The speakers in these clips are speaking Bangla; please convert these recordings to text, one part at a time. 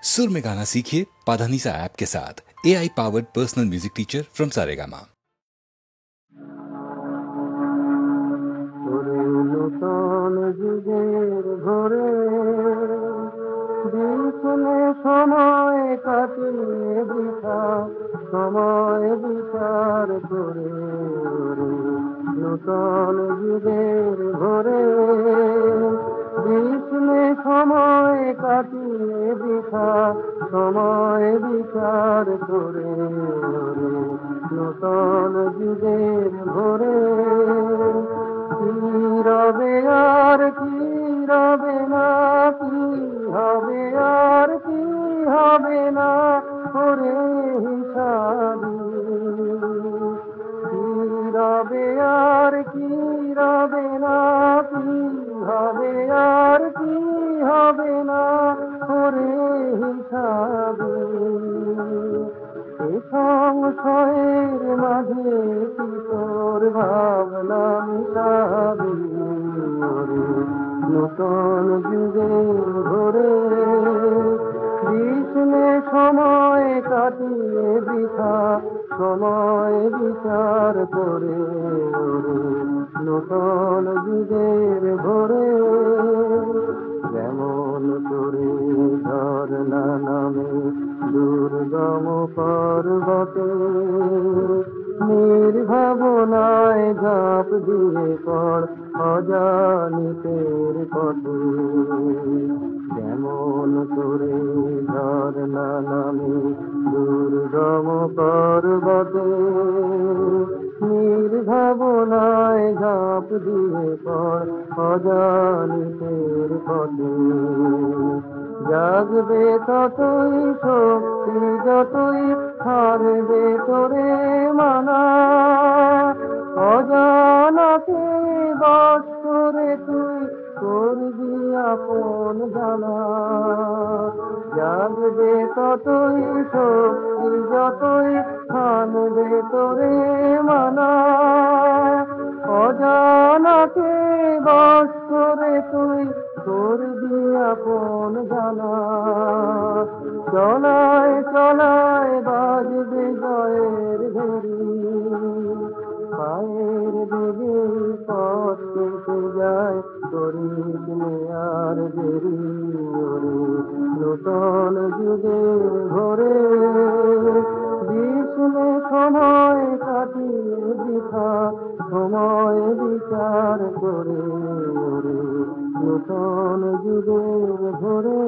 सुर में गाना सीखिए पाधानीसा ऐप के साथ। AI powered personal music teacher from Saregama. নূতন যুগের ভোরে বিছনে সময় কাটিয়ে বৃথা সময় বিচার করে নূতন যুগের ভোরে বিছনে সময় কাটিয়ে বৃথা সময় বিচার করে নূতন যুগের ভোরে কি রবে আর কি রবে না, কি হবে আর কি হবে না করে হিসাবি। কি রবে আর কি রবে না, কি হবে আর কি হবে না করে হিসাবি। সংশয়ের মাঝে কি তোর ভাবনা মিশাবি নূতন যুগের ভোরে বিষ্ণে সময় কাটিয়ে বৃথা সময় বিচার করে নূতন যুগের ভোরে যেমন করে ঝরনা নামে দুর্গম পর্বতে নির্ভাবনায় ঝাঁপ দিয়ে পড় অজানিতের পথে। যেমন করে ঝরনা নামে দুর্গম পর্বতে নির্ভাবনায় ঝাঁপ দিয়ে পড় অজানিতের পথে। জাগবে ততই শক্তি যতই হারবে তোরে মানা অজানাকে বশ করে তুই করবি আপন জানা। জাগবে ততই শক্তি যতই হারবে তোরে মানা অজানাকে বশ করে তুই করবি আপন জানা। চলায় চলায় বাজবে জয়ের ঘড়ি পায়ের বেগে পথ চলতে যায় করিস আর দেরি ওরে নূতন যুগের ভোরে বিষ্ণে সময় কাটিয়ে বৃথা সময় বিচার করে ওরে নূতন যুগের ভোরে।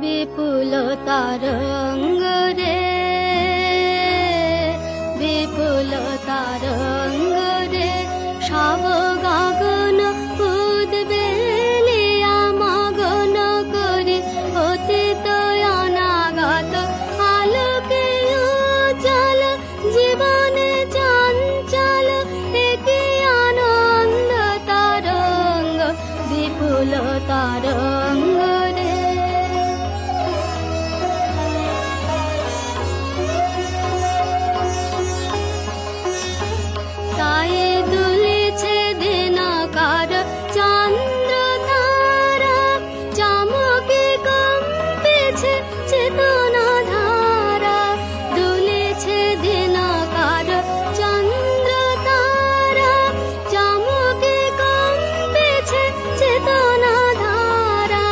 বিপুল তরঙ্গ রে, বিপুল তরঙ্গ রে, সব গগন উদ্বেলিয়া মগন করে অতীত অনাগত আলোকে উজ্জ্বল জীবনে চঞ্চল একই আনন্দ তরঙ্গ বিপুল তরঙ্গ রে। তাই দুলিছে দিনকার চন্দ্র তারা, চমকে কম্পেছে চেতনা ধারা। দুলিছে দিনকার চন্দ্র তারা, চমকে কম্পেছে চেতনা ধারা।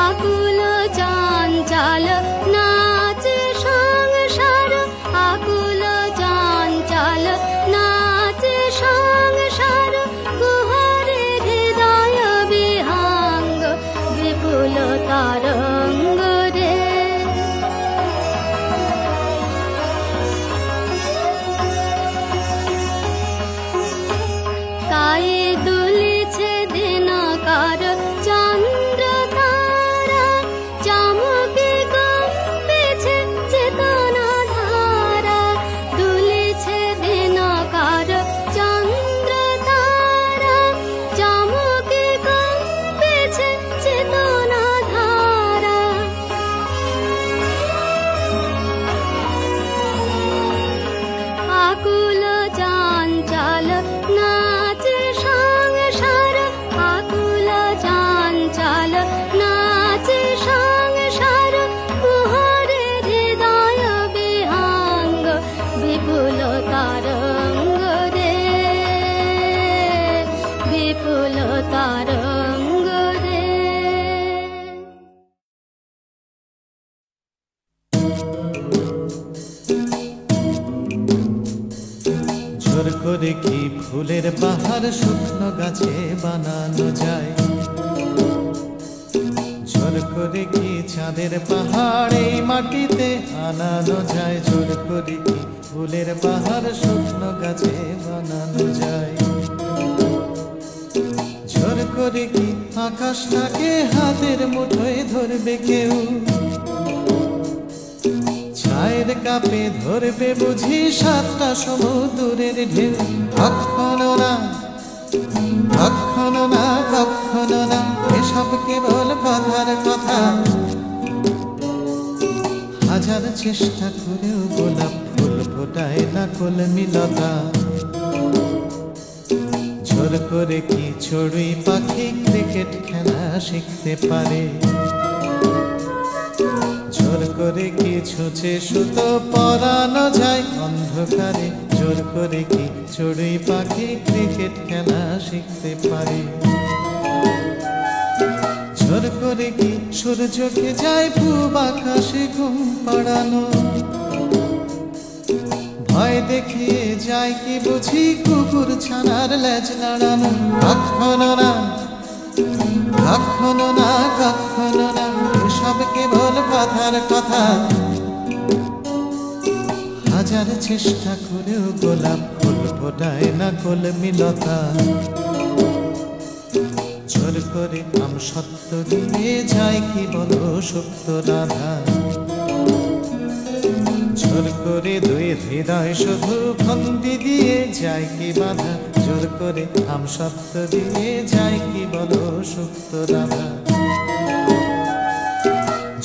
আকুল চঞ্চল নাচে সংসার, আকুল চঞ্চল নাচে সংসার, কুহরে হৃদয় বিহঙ্গ বিপুল তরঙ্গ রে। তাই দুলিছে দিনকার চন্দ্র তারা, চমকে কম্পেছে চেতনা ধারা। দুলিছে দিনকার চন্দ্র তারা, চমকে কম্পেছে চেতনা ধারা। আকুল চঞ্চল নাচে সংসার, আকুল চঞ্চল নাচে সংসার, কুহরে হৃদয় বিহঙ্গ বিপুল তরঙ্গ রে, বিপুল তরঙ্গ রে। জোর করে কি ফুলের বাহার শুকনো গাছে বানানো যায়? জোর করে কি চাঁদের পাহাড় এই মাটিতে আনানো যায়? জোর করে কি ফুলের বাহার শুকনো গাছে বানানো যায়? জোর করে কি আকাশটাকে হাতের মুঠোয় ধরবে কেউ? চায়ের কাপে ধরবে বুঝি সাতটা সমুদ্রের ঢেউ? কখনো না, কখনো না, কখনো না, এসব কেবল কথার কথা। হাজার চেষ্টা করেও গোলাপ ফুল ফোটায় না কলমিলতা। জোর করে কি চড়ুই পাখি ক্রিকেট খেলা শিখতে পারে? জোর করে কি ছুঁচে সুতো পরানো যায় অন্ধকারে? জোর করে কি চড়ুই পাখি ক্রিকেট খেলা শিখতে পারে? জোর করে কি সূর্যকে যায় পূব আকাশে ঘুম পাড়ানো? ভয় দেখিয়ে যায় কি বুঝি কুকুর ছানার লেজ নাড়ানো? কখনো না, কখনো না, কখনো না, এসব কেবল কথার কথা। হাজার চেষ্টা করেও গোলাপ ফুল ফোটায় না কলমিলতা। জোর করে আম সত্য দিয়ে যায় কি বলো সুপ্ত রাধা? জোর করে দুই হৃদয় শুধু ফন্দি দিয়ে যায় কি বাধা? জোর করে আম সত্য দিয়ে যায় কি বলো সুপ্ত রাধা?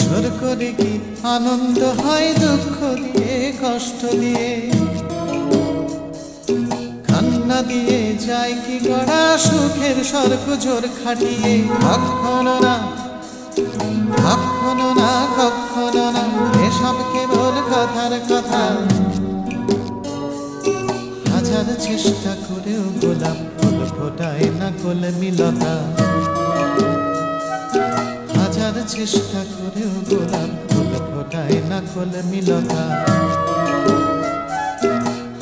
জোর করে কি আনন্দ হয় দুঃখ দিয়ে কষ্ট দিয়ে? কান্না দিয়ে যায় কি গড়া সুখের স্বর্গ জোর খাটিয়ে? কখনো না, কখনো না, কখনো না, এসব কেবল কথার কথা। হাজার চেষ্টা করেও গোলাপ ফুল ফোটায় না কলমিলতা। হাজার চেষ্টা করেও গোলাপ ফুল ফোটায় না কলমিলতা।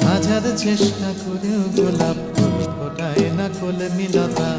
হাজার চেষ্টা করেও গোলাপ ফুল ফোটায় না কলমিলতা।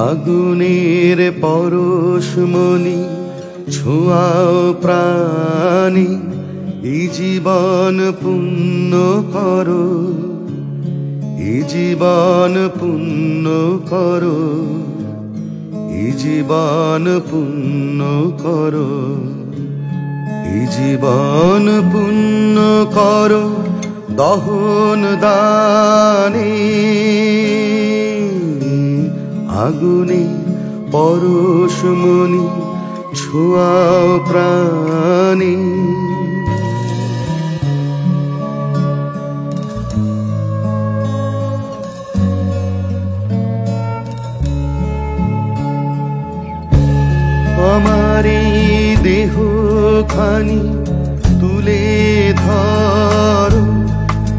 আগুনের পরশমণি ছোঁয়াও প্রাণী, এই জীবন পুণ্য করো, এই জীবন পুণ্য করো, এই জীবন পুণ্য করো, এই জীবন পুণ্য করো দহন দানে। আগুনে পরশমণি ছোঁয়াও প্রাণী, আমার এই দেহ খানি তুলে ধরো,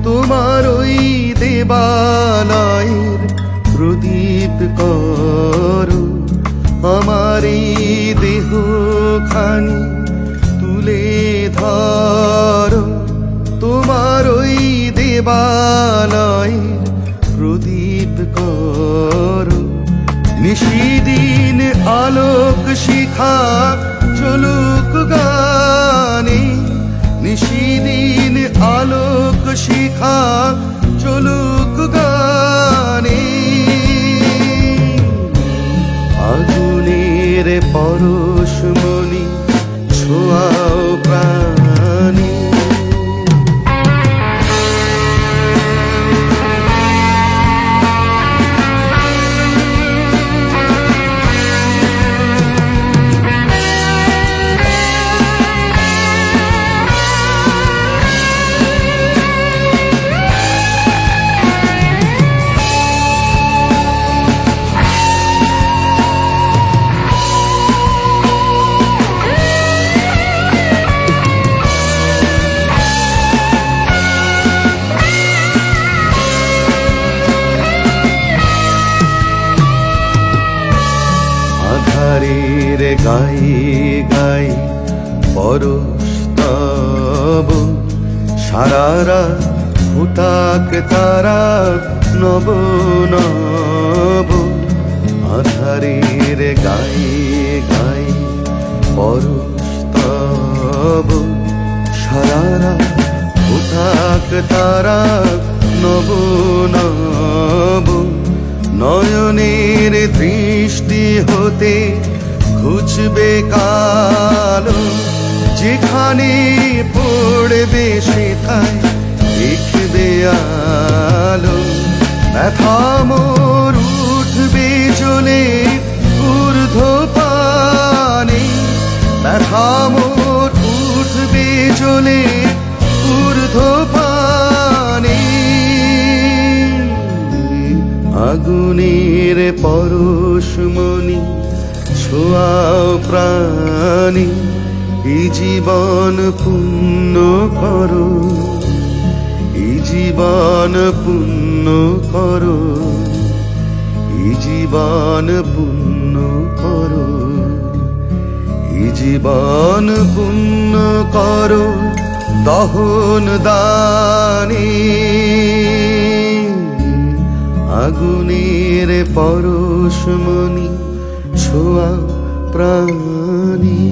তোমার ওই দেবালয়ের প্রদীপ করো। আমার এই দেহ খানি তুলে ধরো, তোমার ওই দেবালয়ের প্রদীপ করো। নিশিদিন আলোক শিখা চলুক গানে, নিশিদিন আলোক শিখা চলুক গানে। আগুনের পরশমণি ছোঁয়াও প্রাণী। গাই গাই পরশ তব, সারা রাত ফুটাক তারা নব নব। আধারের গাই গাই পরশ তব, সারা রাত ফুটাক তারা নব নব। নয়নের দৃষ্টি হতে ঘুচবে কালো, যেখানে পড়বে সেথায় দেখবে আলো। ব্যথা মোর উঠবে চলে ঊর্ধ্বপানে, ব্যথা মোর উঠবে চলে ঊর্ধ্বপানে। আগুনের পরশমণি ছোঁয়াও প্রাণী, এই জীবন পূর্ণ করো, এই জীবন পূর্ণ করো, এই জীবন পূর্ণ করো, এই জীবন পূর্ণ করো দহন দানে। আগুনের পরশমণি ছোঁয়া প্রাণী।